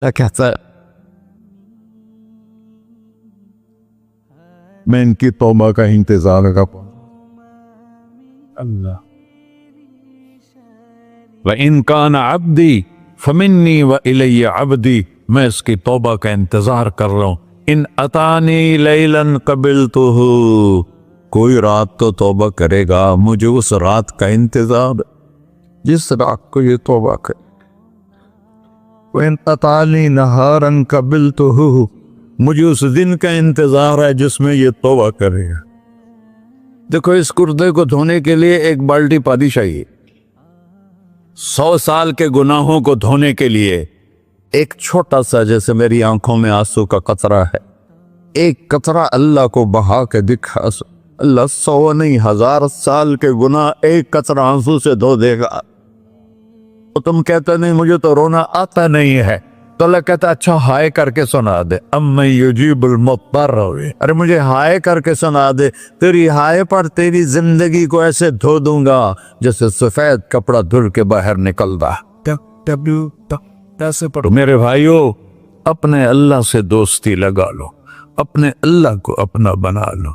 کیا کہتا ہے میں ان کی توبہ کا انتظار کا اللہ وَإِن كَانَ عَبْدِي فَمِنِّي وَإِلَيَّ عَبْدِي، میں اس کی توبہ کا انتظار کر رہا ہوں. ان اتانی لیلاً قبلتہ، کوئی رات تو توبہ کرے گا، مجھے اس رات کا انتظار جس رات کو یہ توبہ کرے. وَإِن أَطَانِي نَهَارًا قَبِلْتُهُ، مجھے اس دن کا انتظار ہے جس میں یہ توبہ کرے گا. دیکھو اس کردے کو دھونے کے لیے ایک بالٹی پانی چاہیے. 100 سال کے گناہوں کو دھونے کے لیے ایک چھوٹا سا، جیسے میری آنکھوں میں آنسو کا قطرہ ہے، ایک قطرہ اللہ کو بہا کے دکھا، اللہ 100 نہیں 1000 سال کے گناہ ایک قطرہ آنسو سے دھو دے گا. تو تم کہتے نہیں مجھے تو رونا آتا نہیں ہے، تو اللہ کہتا اچھا ہائے کر کے سنا دے. اَمَّن يُجِيبُ الْمُضْطَرَّ، ارے مجھے ہائے کر کے سنا دے، تیری ہائے پر تیری زندگی کو ایسے دھو دوں گا جیسے سفید کپڑا دھل کے باہر نکلتا. میرے بھائیو، اپنے اللہ سے دوستی لگا لو، اپنے اللہ کو اپنا بنا لو.